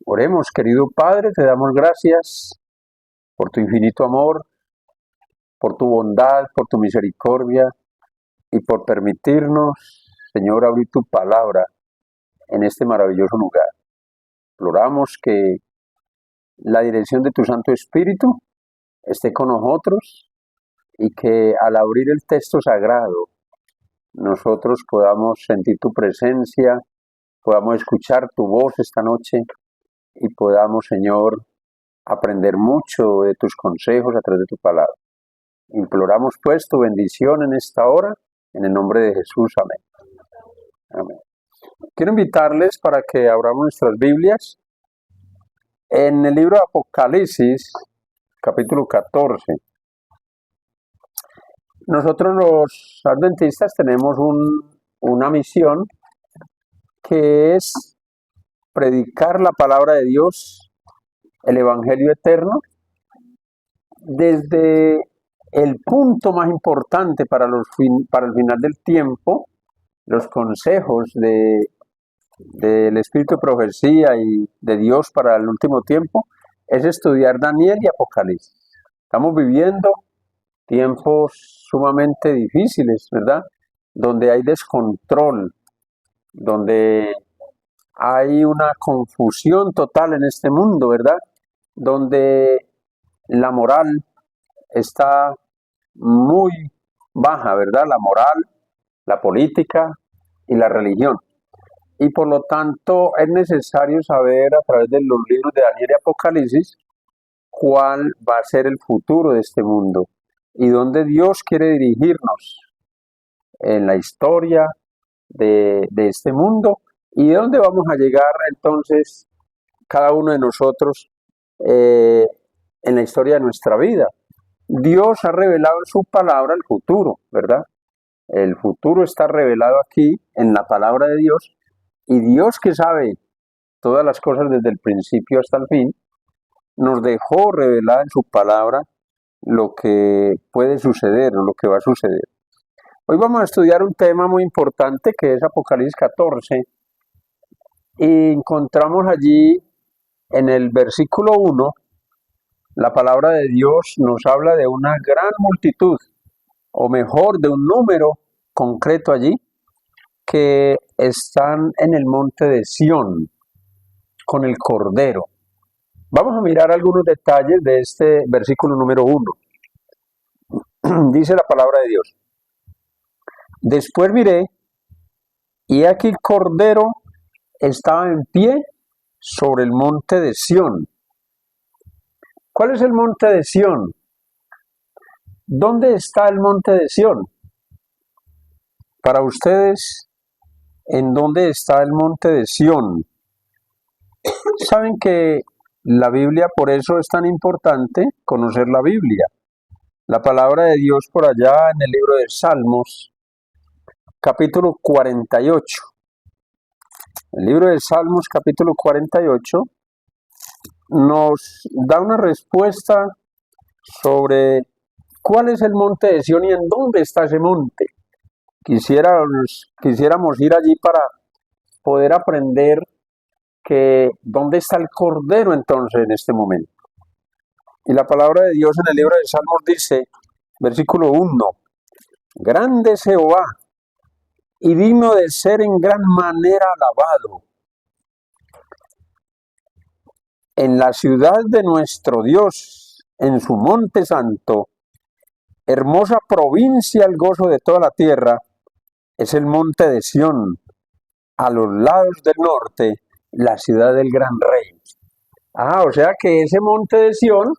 Oremos, querido Padre, te damos gracias por tu infinito amor, por tu bondad, por tu misericordia y por permitirnos, Señor, abrir tu palabra en este maravilloso lugar. Imploramos que la dirección de tu Santo Espíritu esté con nosotros y que al abrir el texto sagrado nosotros podamos sentir tu presencia, podamos escuchar tu voz esta noche y podamos, Señor, aprender mucho de tus consejos a través de tu palabra. Imploramos pues tu bendición en esta hora, en el nombre de Jesús, amén. Amén. Quiero invitarles para que abramos nuestras Biblias en el libro de Apocalipsis, capítulo 14. Nosotros los adventistas tenemos una misión que es predicar la palabra de Dios, el Evangelio eterno, desde el punto más importante para el final del tiempo, los consejos del Espíritu de Profecía y de Dios para el último tiempo, es estudiar Daniel y Apocalipsis. Estamos viviendo tiempos sumamente difíciles, ¿verdad? Donde hay descontrol, donde hay una confusión total en este mundo, ¿verdad? Donde la moral está muy baja, ¿verdad? La moral, la política y la religión. Y por lo tanto es necesario saber a través de los libros de Daniel y Apocalipsis cuál va a ser el futuro de este mundo y dónde Dios quiere dirigirnos en la historia de este mundo y dónde vamos a llegar entonces cada uno de nosotros en la historia de nuestra vida. Dios ha revelado en su palabra el futuro, ¿verdad? El futuro está revelado aquí en la palabra de Dios y Dios, que sabe todas las cosas desde el principio hasta el fin, nos dejó revelar en su palabra lo que puede suceder o lo que va a suceder. Hoy vamos a estudiar un tema muy importante que es Apocalipsis 14 y encontramos allí en el versículo 1, la palabra de Dios nos habla de una gran multitud, o mejor, de un número concreto allí, que están en el monte de Sión, con el Cordero. Vamos a mirar algunos detalles de este versículo número 1. Dice la palabra de Dios: después miré, y aquí el Cordero estaba en pie sobre el monte de Sión. ¿Cuál es el monte de Sión? ¿Dónde está el monte de Sión? Para ustedes, ¿en dónde está el monte de Sión? Saben que la Biblia, por eso es tan importante conocer la Biblia. La palabra de Dios por allá en el libro de Salmos, capítulo 48. El libro de Salmos, capítulo 48, nos da una respuesta sobre cuál es el monte de Sión y en dónde está ese monte. Quisiéramos ir allí para poder aprender que dónde está el Cordero entonces en este momento. Y la palabra de Dios en el libro de Salmos dice, versículo 1, grande es Jehová y digno de ser en gran manera alabado en la ciudad de nuestro Dios, en su monte santo, hermosa provincia el gozo de toda la tierra, es el monte de Sión, a los lados del norte, la ciudad del gran rey. O sea que ese monte de Sión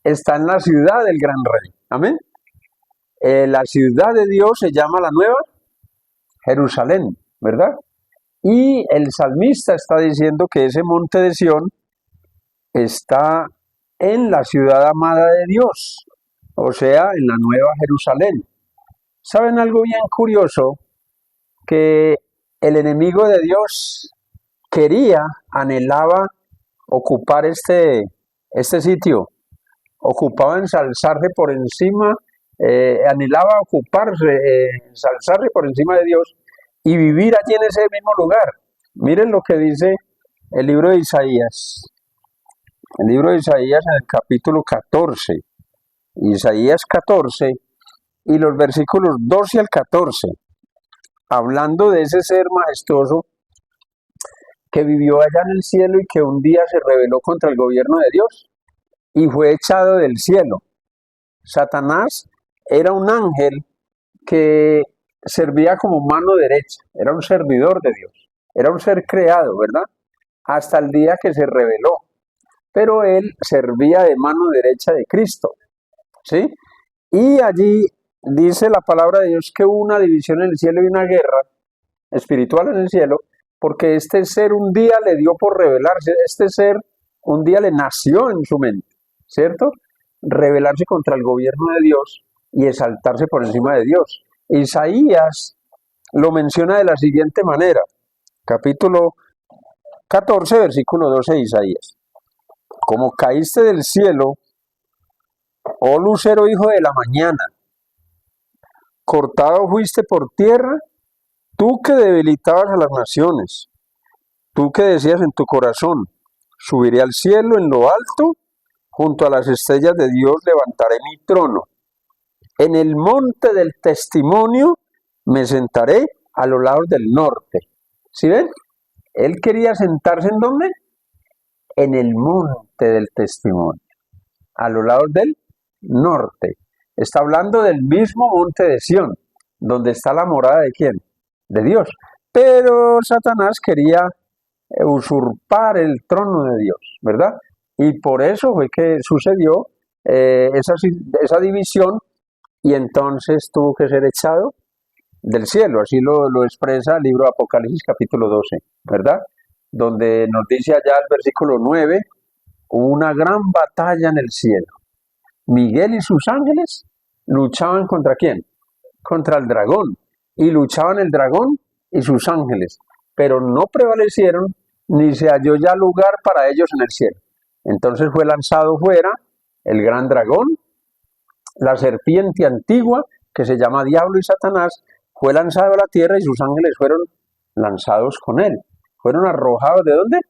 está en la ciudad del gran rey. Amén. La ciudad de Dios se llama la Nueva Jerusalén, ¿verdad? Y el salmista está diciendo que ese monte de Sión está en la ciudad amada de Dios, o sea, en la Nueva Jerusalén. ¿Saben algo bien curioso? Que el enemigo de Dios anhelaba ocupar este sitio, ocupaba ensalzarse por encima, anhelaba ensalzarse por encima de Dios y vivir allí en ese mismo lugar. Miren lo que dice El libro de Isaías. El libro de Isaías en el capítulo 14. Isaías 14 y los versículos 12 al 14. Hablando de ese ser majestuoso que vivió allá en el cielo y que un día se rebeló contra el gobierno de Dios y fue echado del cielo. Satanás era un ángel que servía como mano derecha, era un servidor de Dios, era un ser creado, ¿verdad? Hasta el día que se rebeló, pero él servía de mano derecha de Cristo, ¿sí? Y allí dice la palabra de Dios que hubo una división en el cielo y una guerra espiritual en el cielo, porque este ser un día le dio por rebelarse, este ser un día le nació en su mente, ¿cierto? Rebelarse contra el gobierno de Dios y exaltarse por encima de Dios. Isaías lo menciona de la siguiente manera, capítulo 14, versículo 12 de Isaías. Como caíste del cielo, oh lucero hijo de la mañana, cortado fuiste por tierra, tú que debilitabas a las naciones, tú que decías en tu corazón, subiré al cielo en lo alto, junto a las estrellas de Dios levantaré mi trono. En el monte del testimonio me sentaré a los lados del norte. ¿Sí ven? Él quería sentarse ¿en dónde? En el monte del testimonio, a los lados del norte. Está hablando del mismo monte de Sión, donde está la morada de ¿quién? De Dios. Pero Satanás quería usurpar el trono de Dios, ¿verdad? Y por eso fue que sucedió esa división y entonces tuvo que ser echado del cielo. Así lo expresa el libro de Apocalipsis capítulo 12, ¿verdad? Donde nos dice allá el versículo 9, hubo una gran batalla en el cielo. Miguel y sus ángeles luchaban ¿contra quién? Contra el dragón. Y luchaban el dragón y sus ángeles, pero no prevalecieron ni se halló ya lugar para ellos en el cielo. Entonces fue lanzado fuera el gran dragón, la serpiente antigua, que se llama Diablo y Satanás, fue lanzado a la tierra y sus ángeles fueron lanzados con él. Fueron arrojados ¿de dónde?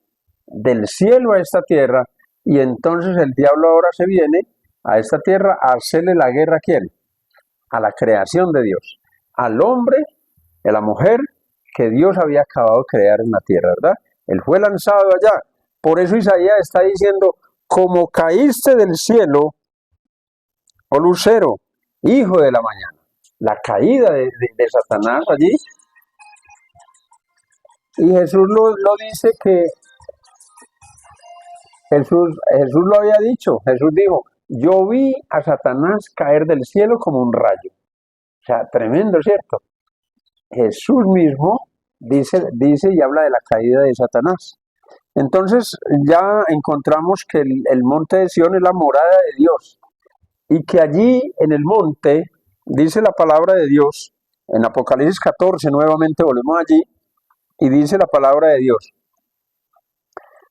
Del cielo a esta tierra, y entonces el diablo ahora se viene a esta tierra a hacerle la guerra ¿a quién? A la creación de Dios, al hombre, a la mujer que Dios había acabado de crear en la tierra, ¿verdad? Él fue lanzado allá. Por eso Isaías está diciendo, como caíste del cielo, oh lucero, hijo de la mañana. La caída de Satanás allí. Y Jesús lo dice que, Jesús lo había dicho, Jesús dijo, yo vi a Satanás caer del cielo como un rayo. O sea, tremendo, ¿cierto? Jesús mismo dice y habla de la caída de Satanás. Entonces ya encontramos que el monte de Sión es la morada de Dios y que allí en el monte, dice la palabra de Dios, en Apocalipsis 14 nuevamente volvemos allí y dice la palabra de Dios.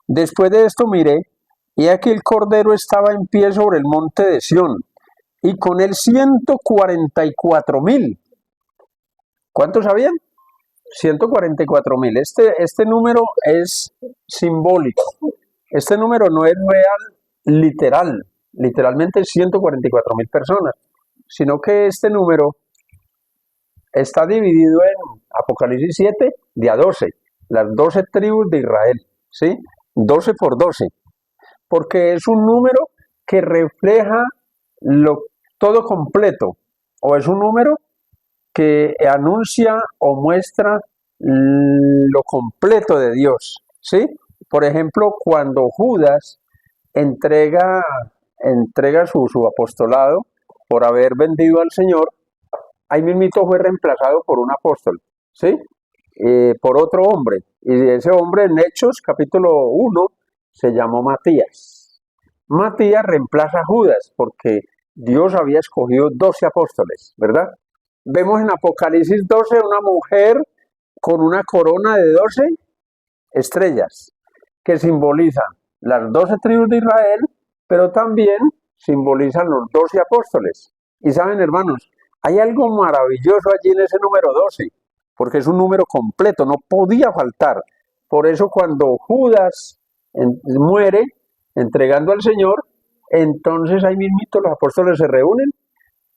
Después de esto miré y aquí el Cordero estaba en pie sobre el monte de Sión y con él 144,000. ¿Cuántos habían? 144,000. Este número es simbólico. Este número no es real, literalmente 144,000 personas, sino que este número está dividido en Apocalipsis 7 de a 12, las 12 tribus de Israel, ¿sí? 12 por 12, porque es un número que refleja todo completo, o es un número que anuncia o muestra lo completo de Dios, ¿sí? Por ejemplo, cuando Judas entrega su apostolado por haber vendido al Señor, ahí mismito fue reemplazado por un apóstol, ¿sí? Por otro hombre, y ese hombre en Hechos capítulo 1 se llamó Matías. Matías reemplaza a Judas porque Dios había escogido 12 apóstoles, ¿verdad? Vemos en Apocalipsis 12 una mujer con una corona de 12 estrellas que simbolizan las 12 tribus de Israel, pero también simbolizan los 12 apóstoles. Y saben, hermanos, hay algo maravilloso allí en ese número 12, porque es un número completo, no podía faltar. Por eso cuando Judas muere entregando al Señor, entonces ahí mismito los apóstoles se reúnen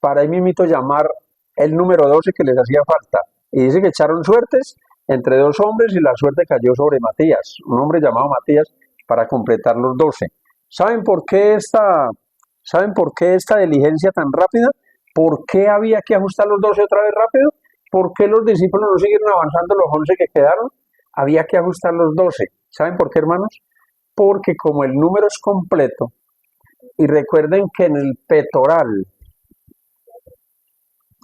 para ahí mismito llamar el número 12 que les hacía falta. Y dice que echaron suertes entre dos hombres y la suerte cayó sobre Matías, un hombre llamado Matías, para completar los 12. ¿Saben por qué esta diligencia tan rápida? ¿Por qué había que ajustar los 12 otra vez rápido? ¿Por qué los discípulos no siguieron avanzando los 11 que quedaron? Había que ajustar los 12. ¿Saben por qué, hermanos? Porque como el número es completo, y recuerden que en el pectoral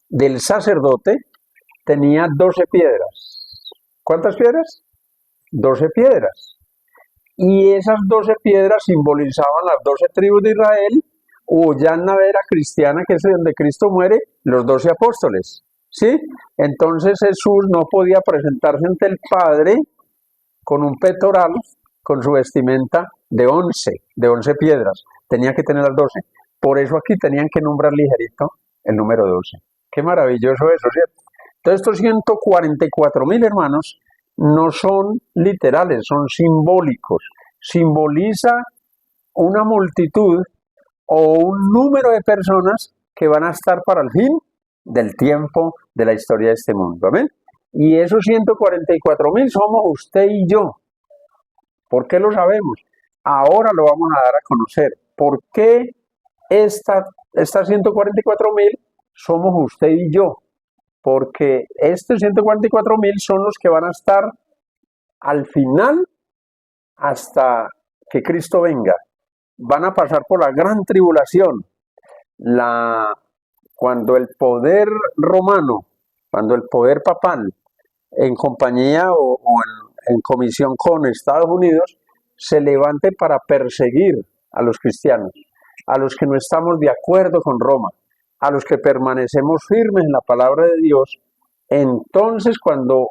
del sacerdote tenía 12 piedras. ¿Cuántas piedras? 12 piedras. Y esas 12 piedras simbolizaban las 12 tribus de Israel, o ya en la era cristiana, que es donde Cristo muere, los 12 apóstoles. ¿Sí? Entonces Jesús no podía presentarse ante el Padre con un pectoral, con su vestimenta de 11 piedras. Tenía que tener las 12. Por eso aquí tenían que nombrar ligerito el número 12. Qué maravilloso eso, ¿cierto? Entonces estos 144,000 hermanos no son literales, son simbólicos. Simboliza una multitud o un número de personas que van a estar para el fin del tiempo de la historia de este mundo. ¿Amén? Y esos 144,000 somos usted y yo. ¿Por qué lo sabemos? Ahora lo vamos a dar a conocer. ¿Por qué estas 144,000 somos usted y yo? Porque estos 144,000 son los que van a estar al final hasta que Cristo venga. Van a pasar por la gran tribulación. Cuando el poder romano, cuando el poder papal, en compañía o en comisión con Estados Unidos, se levante para perseguir a los cristianos, a los que no estamos de acuerdo con Roma, a los que permanecemos firmes en la palabra de Dios, entonces cuando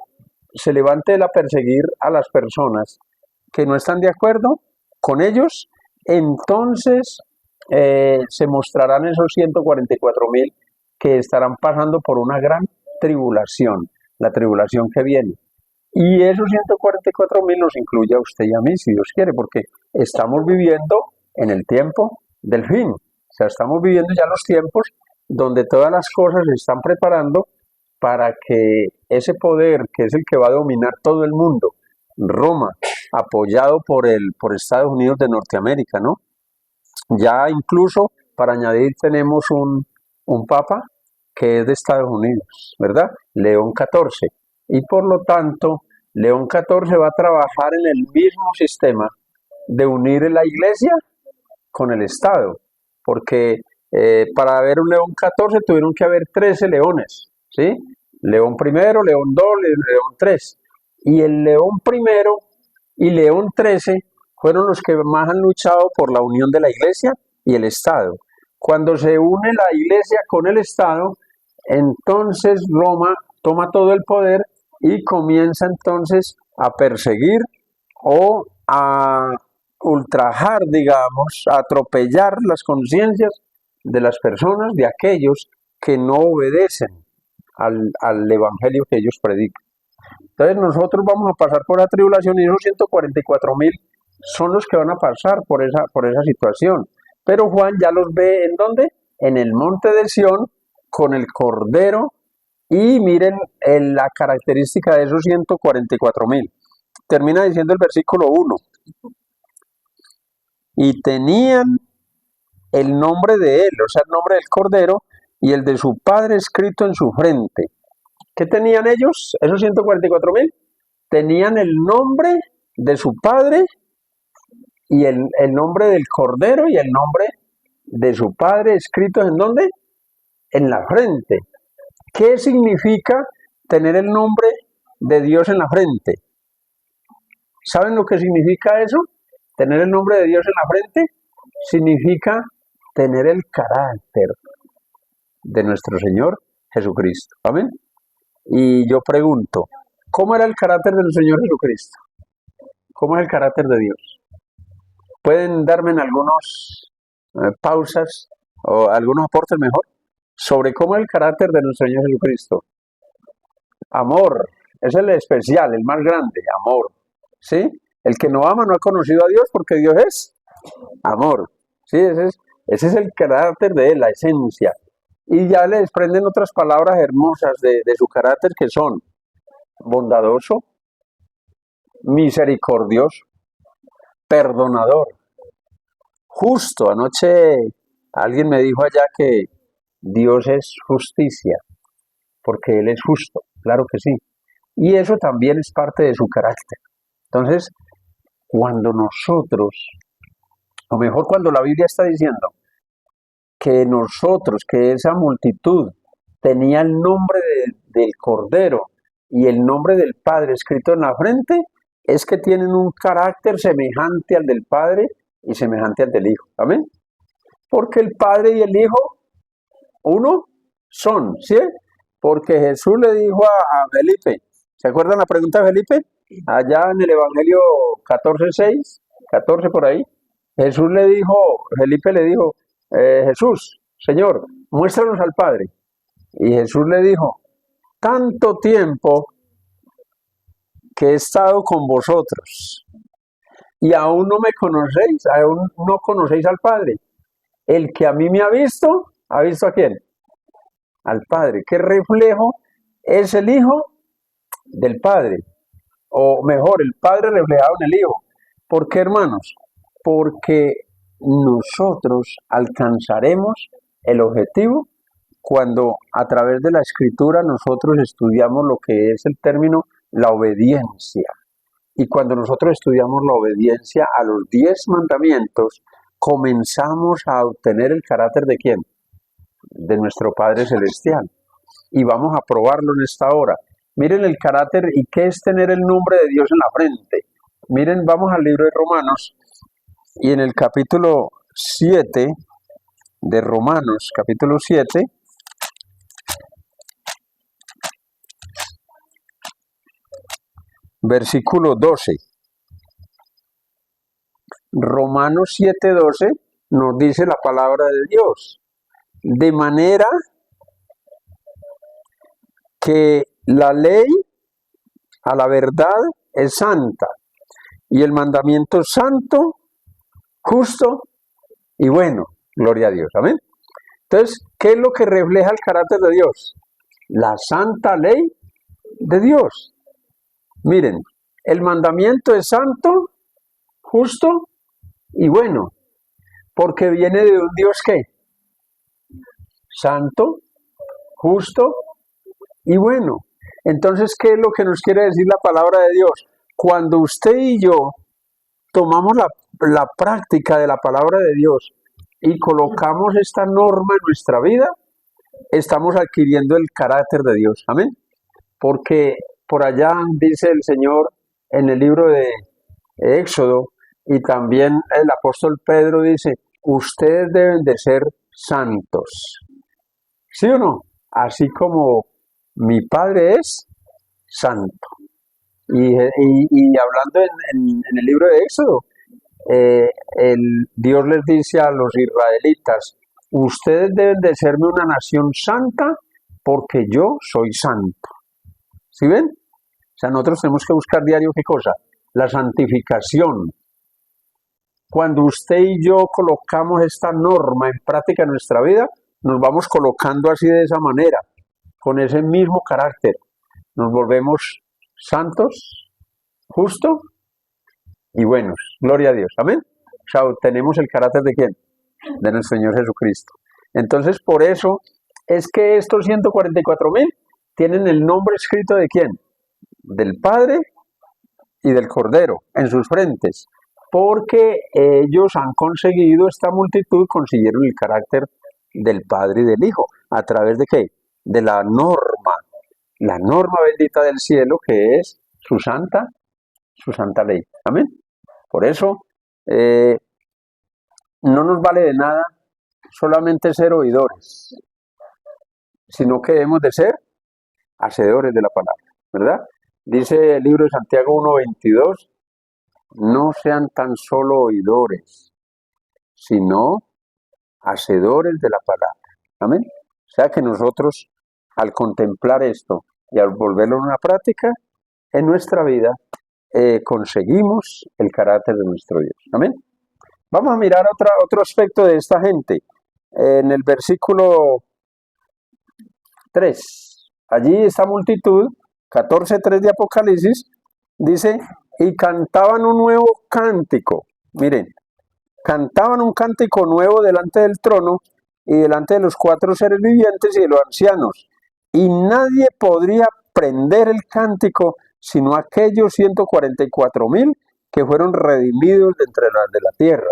se levante a perseguir a las personas que no están de acuerdo con ellos, entonces se mostrarán esos 144,000 que estarán pasando por una gran tribulación, la tribulación que viene. Y esos 144,000 nos incluye a usted y a mí, si Dios quiere, porque estamos viviendo en el tiempo del fin. O sea, estamos viviendo ya los tiempos donde todas las cosas se están preparando para que ese poder, que es el que va a dominar todo el mundo, Roma, apoyado por Estados Unidos de Norteamérica, ¿no? Ya incluso, para añadir, tenemos un papa que es de Estados Unidos, ¿verdad? León XIV. Y por lo tanto, León XIV va a trabajar en el mismo sistema de unir la iglesia con el Estado, porque para haber un León XIV tuvieron que haber 13 leones, ¿sí? León I, León II, León III. Y el León I y León XIII fueron los que más han luchado por la unión de la iglesia y el Estado. Cuando se une la iglesia con el Estado, entonces Roma toma todo el poder y comienza entonces a perseguir o a ultrajar, digamos, a atropellar las conciencias de las personas, de aquellos que no obedecen al evangelio que ellos predican. Entonces nosotros vamos a pasar por la tribulación y esos 144,000 son los que van a pasar por esa situación. Pero Juan ya los ve ¿en dónde? En el monte de Sión con el Cordero. Y miren la característica de esos 144,000. Termina diciendo el versículo 1. Y tenían el nombre de él, o sea, el nombre del Cordero y el de su Padre escrito en su frente. ¿Qué tenían ellos, esos 144,000? Tenían el nombre de su Padre y el nombre del Cordero y el nombre de su Padre escritos ¿en dónde? En la frente. ¿Qué significa tener el nombre de Dios en la frente? ¿Saben lo que significa eso? Tener el nombre de Dios en la frente significa tener el carácter de nuestro Señor Jesucristo. ¿Amén? Y yo pregunto, ¿cómo era el carácter del Señor Jesucristo? ¿Cómo es el carácter de Dios? ¿Pueden darme en algunas pausas o algunos aportes mejor sobre cómo es el carácter de nuestro Señor Jesucristo? Amor, es el especial, el más grande, amor. ¿sí? El que no ama no ha conocido a Dios porque Dios es amor, ¿sí? Ese es el carácter de él, la esencia. Y ya le desprenden otras palabras hermosas de su carácter que son bondadoso, misericordioso, perdonador, justo. Anoche alguien me dijo allá que Dios es justicia, porque Él es justo, claro que sí. Y eso también es parte de su carácter. Entonces, cuando nosotros, o mejor cuando la Biblia está diciendo que nosotros, que esa multitud tenía el nombre del Cordero y el nombre del Padre escrito en la frente, es que tienen un carácter semejante al del Padre y semejante al del Hijo. ¿Amén? Porque el Padre y el Hijo, uno son, ¿sí? Porque Jesús le dijo a Felipe, ¿se acuerdan la pregunta de Felipe? Allá en el Evangelio 14:6, 14 por ahí, Jesús le dijo, Felipe le dijo, Jesús, Señor, muéstranos al Padre. Y Jesús le dijo, tanto tiempo que he estado con vosotros y aún no me conocéis, aún no conocéis al Padre. El que a mí me ¿ha visto a quién? Al Padre. ¿Qué reflejo es el Hijo del Padre? O mejor, el Padre reflejado en el Hijo. ¿Por qué, hermanos? Porque nosotros alcanzaremos el objetivo cuando a través de la Escritura nosotros estudiamos lo que es el término la obediencia. Y cuando nosotros estudiamos la obediencia a los 10 mandamientos, comenzamos a obtener el carácter de ¿quién? De nuestro Padre Celestial. Y vamos a probarlo en esta hora. Miren el carácter y qué es tener el nombre de Dios en la frente. Miren, vamos al libro de Romanos y en el capítulo 7 de Romanos, capítulo 7, versículo 12. Romanos 7:12 nos dice la palabra de Dios. De manera que la ley a la verdad es santa y el mandamiento es santo, justo y bueno. Gloria a Dios. Amén. Entonces, ¿qué es lo que refleja el carácter de Dios? La santa ley de Dios. Miren, el mandamiento es santo, justo y bueno, porque viene de un Dios que santo, justo y bueno. Entonces, ¿qué es lo que nos quiere decir la palabra de Dios? Cuando usted y yo tomamos la práctica de la palabra de Dios y colocamos esta norma en nuestra vida, estamos adquiriendo el carácter de Dios. Amén. Porque por allá dice el Señor en el libro de Éxodo, y también el apóstol Pedro dice, ustedes deben de ser santos. ¿Sí o no? Así como mi Padre es santo. Y hablando en el libro de Éxodo, Dios les dice a los israelitas, ustedes deben de serme una nación santa porque yo soy santo. ¿Sí ven? O sea, nosotros tenemos que buscar diario ¿qué cosa? La santificación. Cuando usted y yo colocamos esta norma en práctica en nuestra vida, nos vamos colocando así de esa manera, con ese mismo carácter. Nos volvemos santos, justos y buenos. Gloria a Dios. Amén. O sea, obtenemos el carácter de ¿quién? De nuestro Señor Jesucristo. Entonces, por eso es que estos 144,000 tienen el nombre escrito de ¿quién? Del Padre y del Cordero en sus frentes, porque ellos han conseguido, esta multitud consiguieron el carácter del Padre y del Hijo. ¿A través de qué? De la norma bendita del cielo, que es su santa ley. Amén. Por eso, no nos vale de nada solamente ser oidores, sino que debemos de ser hacedores de la palabra, ¿verdad? Dice el libro de Santiago 1:22, no sean tan solo oidores, sino hacedores de la palabra. Amén. O sea que nosotros, al contemplar esto y al volverlo a una práctica, en nuestra vida conseguimos el carácter de nuestro Dios. Amén. Vamos a mirar otro aspecto de esta gente. En el versículo 3, allí esta multitud, 14:3 de Apocalipsis, dice, y cantaban un nuevo cántico. Miren, cantaban un cántico nuevo delante del trono y delante de los 4 seres vivientes y de los ancianos. Y nadie podría aprender el cántico sino aquellos 144,000 que fueron redimidos de entre las de la tierra.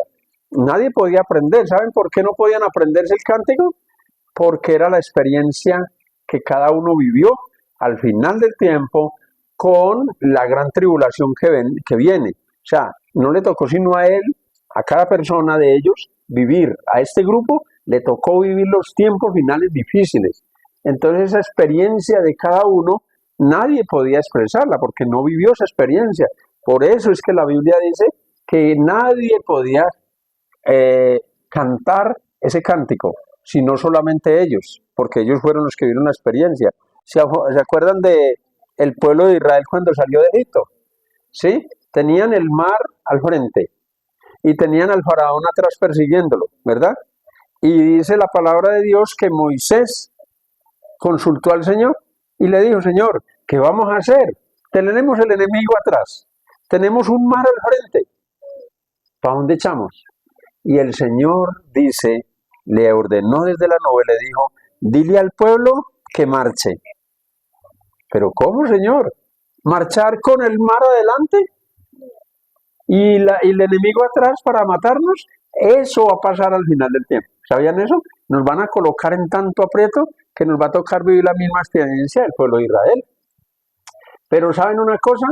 Nadie podía aprender. ¿Saben por qué no podían aprenderse el cántico? Porque era la experiencia que cada uno vivió al final del tiempo con la gran tribulación que viene. O sea, no le tocó sino a él, a cada persona de ellos, vivir. A este grupo le tocó vivir los tiempos finales difíciles. Entonces esa experiencia de cada uno, nadie podía expresarla porque no vivió esa experiencia. Por eso es que la Biblia dice que nadie podía cantar ese cántico, sino solamente ellos, porque ellos fueron los que vieron la experiencia. ¿Se acuerdan de el pueblo de Israel cuando salió de Egipto? ¿Sí? Tenían el mar al frente y tenían al faraón atrás persiguiéndolo, ¿verdad? Y dice la palabra de Dios que Moisés consultó al Señor y le dijo, Señor, ¿qué vamos a hacer? Tenemos el enemigo atrás, tenemos un mar al frente, ¿para dónde echamos? Y el Señor dice, le ordenó desde la nube, le dijo, dile al pueblo que marche. ¿Pero cómo, Señor? ¿Marchar con el mar adelante? ¿Y el enemigo atrás para matarnos? Eso va a pasar al final del tiempo. ¿Sabían eso? Nos van a colocar en tanto aprieto que nos va a tocar vivir la misma experiencia del pueblo de Israel. Pero ¿saben una cosa?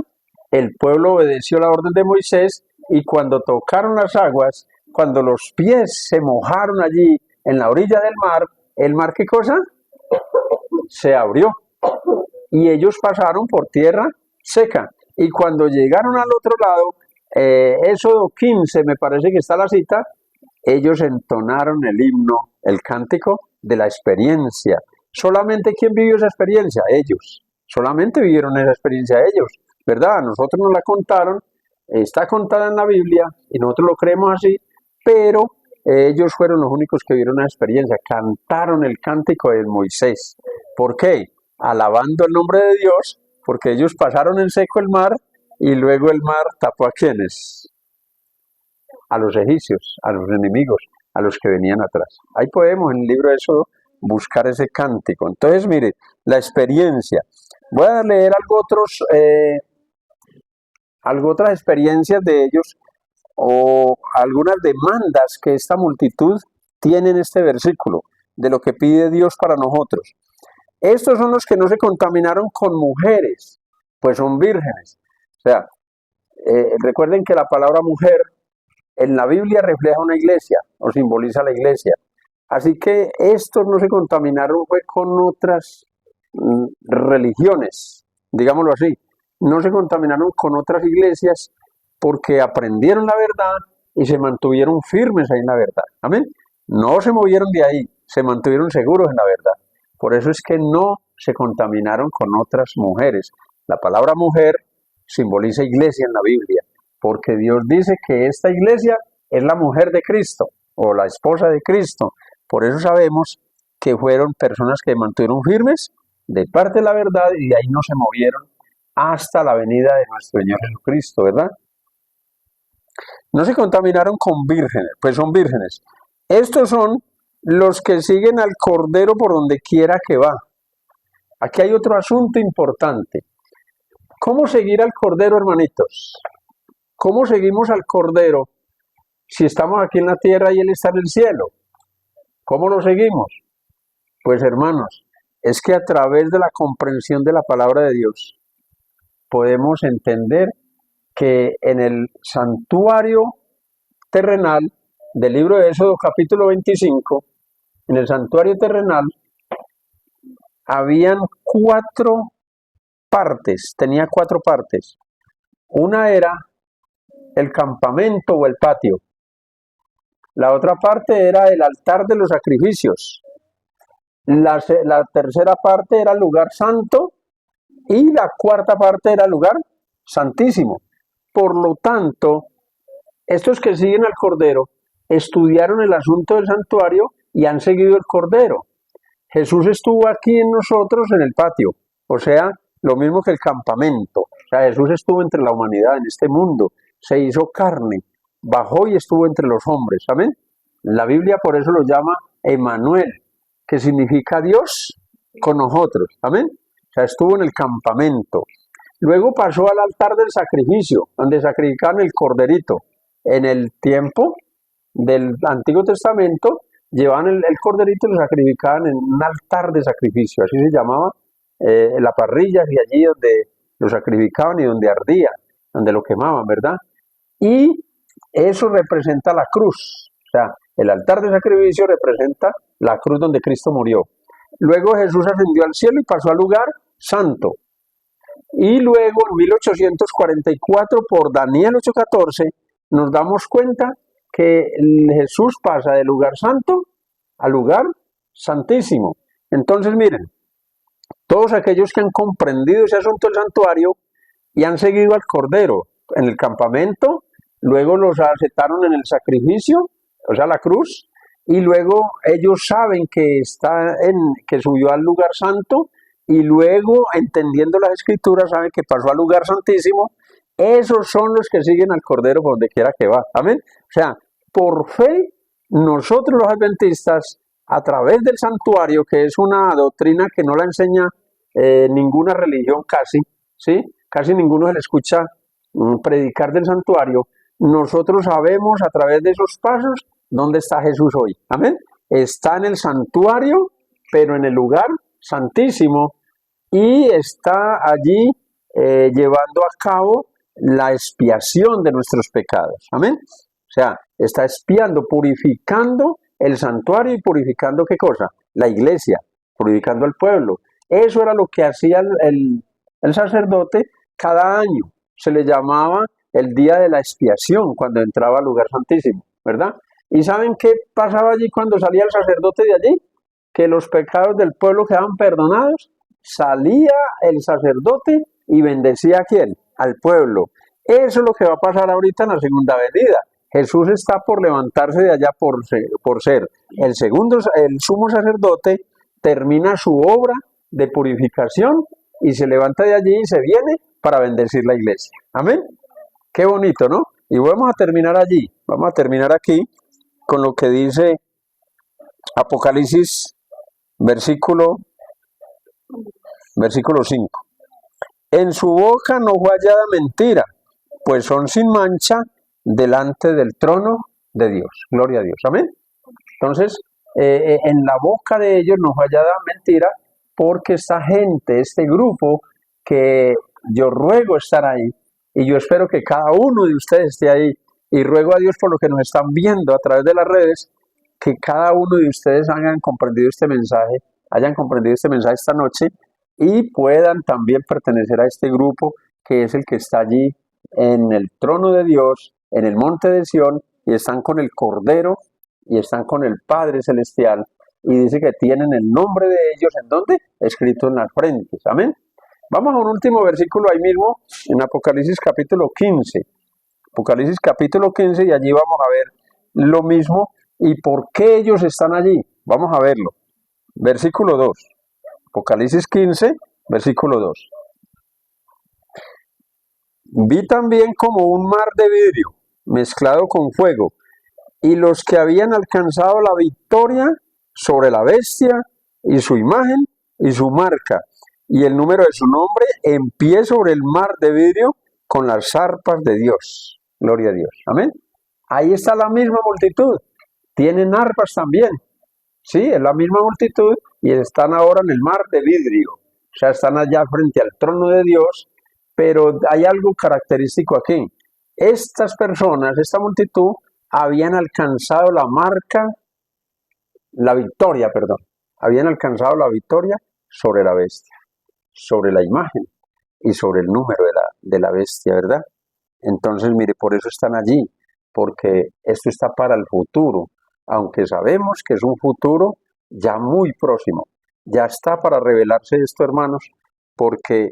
El pueblo obedeció la orden de Moisés y cuando tocaron las aguas, cuando los pies se mojaron allí en la orilla del mar, ¿el mar qué cosa? Se abrió. Y ellos pasaron por tierra seca. Y cuando llegaron al otro lado, Éxodo 15, me parece que está la cita, ellos entonaron el himno, el cántico de la experiencia. ¿Solamente quién vivió esa experiencia? Ellos. Solamente vivieron esa experiencia ellos, ¿verdad? A nosotros nos la contaron, está contada en la Biblia y nosotros lo creemos así, pero ellos fueron los únicos que vivieron esa experiencia, cantaron el cántico de Moisés. ¿Por qué? Alabando el nombre de Dios, porque ellos pasaron en seco el mar y luego el mar tapó ¿a quiénes? A los egipcios, a los enemigos, a los que venían atrás. Ahí podemos en el libro de Éxodo buscar ese cántico. Entonces, mire, la experiencia. Voy a leer otras experiencias de ellos o algunas demandas que esta multitud tiene en este versículo, de lo que pide Dios para nosotros. Estos son los que no se contaminaron con mujeres, pues son vírgenes. O sea, recuerden que la palabra mujer en la Biblia refleja una iglesia o simboliza la iglesia. Así que estos no se contaminaron fue con otras religiones, digámoslo así. No se contaminaron con otras iglesias porque aprendieron la verdad y se mantuvieron firmes ahí en la verdad. Amén. No se movieron de ahí, se mantuvieron seguros en la verdad. Por eso es que no se contaminaron con otras mujeres. La palabra mujer simboliza iglesia en la Biblia, porque Dios dice que esta iglesia es la mujer de Cristo o la esposa de Cristo. Por eso sabemos que fueron personas que mantuvieron firmes de parte de la verdad y de ahí no se movieron hasta la venida de nuestro Señor Jesucristo, ¿verdad? No se contaminaron con vírgenes, pues son vírgenes. Estos son los que siguen al Cordero por donde quiera que va. Aquí hay otro asunto importante. ¿Cómo seguir al Cordero, hermanitos? ¿Cómo seguimos al Cordero si estamos aquí en la tierra y Él está en el cielo? ¿Cómo lo seguimos? Pues hermanos, es que a través de la comprensión de la palabra de Dios podemos entender que en el santuario terrenal del libro de Éxodo capítulo 25, en el santuario terrenal habían 4 partes, tenía 4 partes. Una era el campamento o el patio. La otra parte era el altar de los sacrificios. La tercera parte era el lugar santo y la cuarta parte era el lugar santísimo. Por lo tanto, estos que siguen al Cordero estudiaron el asunto del santuario y han seguido el Cordero. Jesús estuvo aquí en nosotros en el patio, o sea, lo mismo que el campamento. O sea, Jesús estuvo entre la humanidad en este mundo, se hizo carne, bajó y estuvo entre los hombres. Amén. La Biblia por eso lo llama Emmanuel, que significa Dios con nosotros. Amén. O sea, estuvo en el campamento. Luego pasó al altar del sacrificio, donde sacrificaban el corderito. En el tiempo del Antiguo Testamento, llevaban el corderito y lo sacrificaban en un altar de sacrificio, así se llamaba, la parrilla, y allí donde lo sacrificaban y donde ardía, donde lo quemaban, ¿verdad? Y eso representa la cruz, o sea, el altar de sacrificio representa la cruz donde Cristo murió. Luego Jesús ascendió al cielo y pasó al lugar santo. Y luego en 1844, por Daniel 8:14, nos damos cuenta que Jesús pasa del lugar santo al lugar santísimo. Entonces miren, todos aquellos que han comprendido ese asunto del santuario y han seguido al Cordero en el campamento, luego los aceptaron en el sacrificio, o sea, la cruz, y luego ellos saben que que subió al lugar santo, y luego, entendiendo las escrituras, saben que pasó al lugar santísimo. Esos son los que siguen al Cordero por donde quiera que va. Amén. O sea, por fe, nosotros los adventistas, a través del santuario, que es una doctrina que no la enseña ninguna religión casi, ¿sí? Casi ninguno se le escucha predicar del santuario. Nosotros sabemos a través de esos pasos dónde está Jesús hoy. Amén. Está en el santuario, pero en el lugar santísimo, y está allí llevando a cabo la expiación de nuestros pecados. Amén. O sea, está expiando, purificando el santuario y purificando ¿qué cosa? La iglesia, purificando al pueblo. Eso era lo que hacía el sacerdote cada año. Se le llamaba el día de la expiación cuando entraba al lugar santísimo, ¿verdad? ¿Y saben qué pasaba allí cuando salía el sacerdote de allí? Que los pecados del pueblo quedaban perdonados. Salía el sacerdote y bendecía a quién, al pueblo. Eso es lo que va a pasar ahorita en la segunda venida. Jesús está por levantarse de allá por ser el sumo sacerdote, termina su obra de purificación y se levanta de allí y se viene para bendecir la iglesia. Amén. Qué bonito, ¿no? Y vamos a terminar allí, vamos a terminar aquí con lo que dice Apocalipsis, versículo 5. En su boca no fue hallada mentira, pues son sin mancha delante del trono de Dios. Gloria a Dios. Amén. Entonces, en la boca de ellos no fue hallada mentira, porque esta gente, este grupo, que yo ruego estar ahí, y yo espero que cada uno de ustedes esté ahí, y ruego a Dios por lo que nos están viendo a través de las redes, que cada uno de ustedes hayan comprendido este mensaje esta noche, y puedan también pertenecer a este grupo que es el que está allí en el trono de Dios, en el monte de Sión, y están con el Cordero y están con el Padre Celestial, y dice que tienen el nombre de ellos, ¿en dónde? Escrito en las frentes. Amén. Vamos a un último versículo ahí mismo, en Apocalipsis capítulo 15. Apocalipsis capítulo 15, y allí vamos a ver lo mismo y por qué ellos están allí. Vamos a verlo. Versículo 2. Apocalipsis 15, versículo 2. Vi también como un mar de vidrio mezclado con fuego, y los que habían alcanzado la victoria sobre la bestia y su imagen y su marca, y el número de su nombre, en pie sobre el mar de vidrio con las arpas de Dios. Gloria a Dios. Amén. Ahí está la misma multitud. Tienen arpas también. Sí, es la misma multitud y están ahora en el mar de vidrio. O sea, están allá frente al trono de Dios, pero hay algo característico aquí. Estas personas, esta multitud, habían alcanzado habían alcanzado la victoria sobre la bestia, sobre la imagen y sobre el número de la bestia, ¿verdad? Entonces, mire, por eso están allí, porque esto está para el futuro, aunque sabemos que es un futuro ya muy próximo. Ya está para revelarse esto, hermanos, porque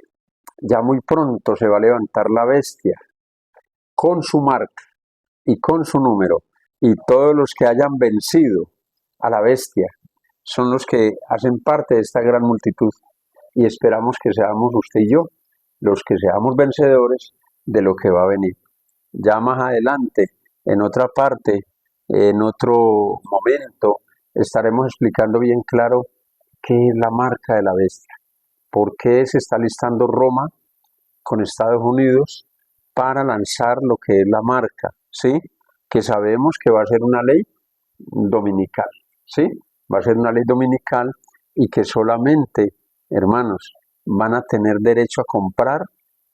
ya muy pronto se va a levantar la bestia con su marca y con su número, y todos los que hayan vencido a la bestia son los que hacen parte de esta gran multitud, y esperamos que seamos usted y yo los que seamos vencedores de lo que va a venir. Ya más adelante, en otra parte, en otro momento, estaremos explicando bien claro qué es la marca de la bestia, por qué se está listando Roma con Estados Unidos para lanzar lo que es la marca, ¿sí? Que sabemos que va a ser una ley dominical, ¿sí? Va a ser una ley dominical y que solamente, hermanos, van a tener derecho a comprar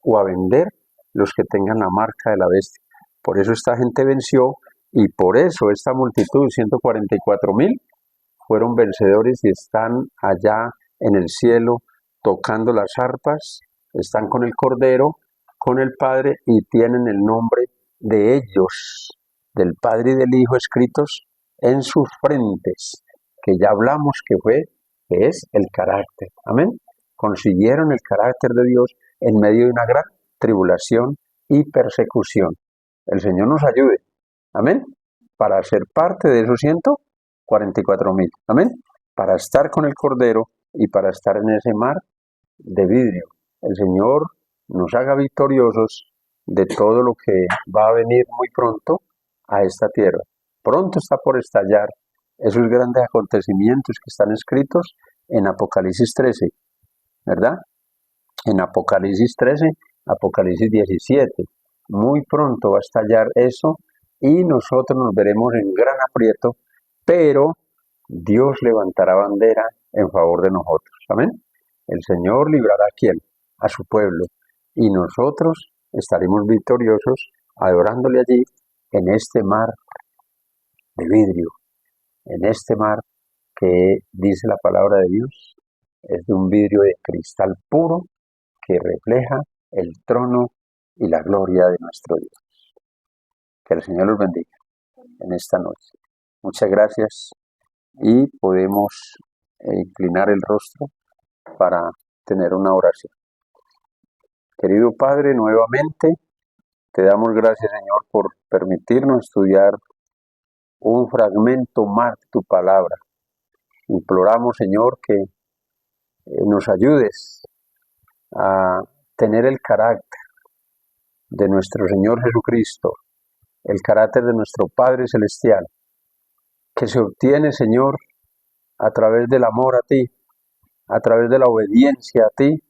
o a vender los que tengan la marca de la bestia. Por eso esta gente venció y por eso esta multitud, 144,000, fueron vencedores y están allá en el cielo tocando las arpas, están con el Cordero, con el Padre y tienen el nombre de ellos, del Padre y del Hijo escritos en sus frentes, que ya hablamos que es el carácter. Amén. Consiguieron el carácter de Dios en medio de una gran tribulación y persecución. El Señor nos ayude. Amén. Para ser parte de esos 144,000. Amén. Para estar con el Cordero y para estar en ese mar de vidrio. El Señor nos haga victoriosos de todo lo que va a venir muy pronto a esta tierra. Pronto está por estallar esos grandes acontecimientos que están escritos en Apocalipsis 13, ¿verdad? En Apocalipsis 13, Apocalipsis 17. Muy pronto va a estallar eso y nosotros nos veremos en gran aprieto, pero Dios levantará bandera en favor de nosotros. Amén. El Señor librará a quién, a su pueblo, y nosotros estaremos victoriosos adorándole allí en este mar de vidrio, en este mar que dice la palabra de Dios, es de un vidrio de cristal puro que refleja el trono y la gloria de nuestro Dios. Que el Señor los bendiga en esta noche. Muchas gracias y podemos inclinar el rostro para tener una oración. Querido Padre, nuevamente te damos gracias, Señor, por permitirnos estudiar un fragmento más de tu palabra. Imploramos, Señor, que nos ayudes a tener el carácter de nuestro Señor Jesucristo, el carácter de nuestro Padre Celestial, que se obtiene, Señor, a través del amor a ti, a través de la obediencia a ti,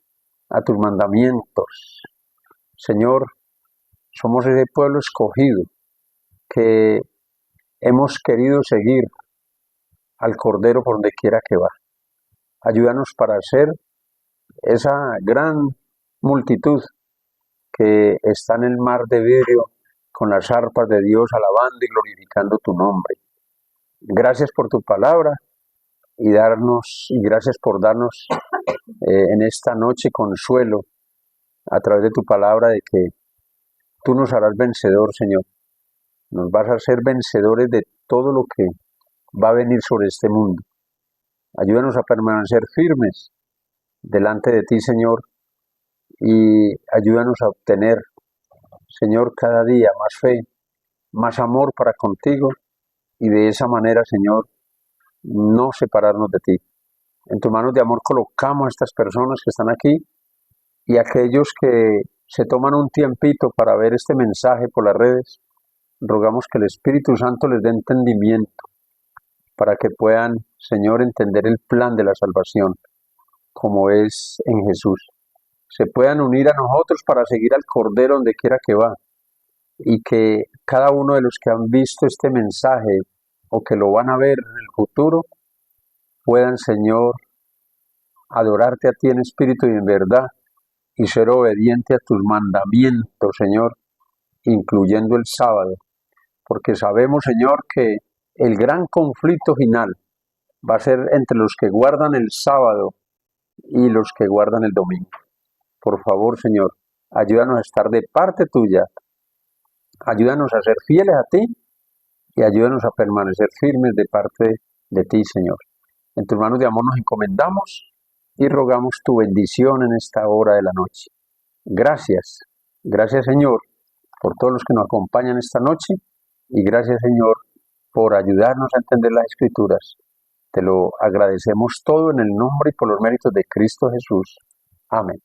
a tus mandamientos. Señor, somos ese pueblo escogido que hemos querido seguir al Cordero por donde quiera que va. Ayúdanos para ser esa gran multitud que está en el mar de vidrio con las arpas de Dios alabando y glorificando tu nombre. Gracias por tu palabra y gracias por darnos en esta noche consuelo a través de tu palabra de que tú nos harás vencedor, Señor. Nos vas a hacer vencedores de todo lo que va a venir sobre este mundo. Ayúdanos a permanecer firmes delante de ti, Señor, y ayúdanos a obtener, Señor, cada día más fe, más amor para contigo y de esa manera, Señor, no separarnos de ti. En tus manos de amor colocamos a estas personas que están aquí y aquellos que se toman un tiempito para ver este mensaje por las redes. Rogamos que el Espíritu Santo les dé entendimiento para que puedan, Señor, entender el plan de la salvación como es en Jesús. Se puedan unir a nosotros para seguir al Cordero donde quiera que va y que cada uno de los que han visto este mensaje o que lo van a ver en el futuro puedan, Señor, adorarte a ti en espíritu y en verdad y ser obediente a tus mandamientos, Señor, incluyendo el sábado, porque sabemos, Señor, que el gran conflicto final va a ser entre los que guardan el sábado y los que guardan el domingo. Por favor, Señor, ayúdanos a estar de parte tuya, ayúdanos a ser fieles a ti y ayúdanos a permanecer firmes de parte de ti, Señor. En tus manos de amor nos encomendamos y rogamos tu bendición en esta hora de la noche. Gracias, gracias, Señor, por todos los que nos acompañan esta noche y gracias, Señor, por ayudarnos a entender las Escrituras. Te lo agradecemos todo en el nombre y por los méritos de Cristo Jesús. Amén.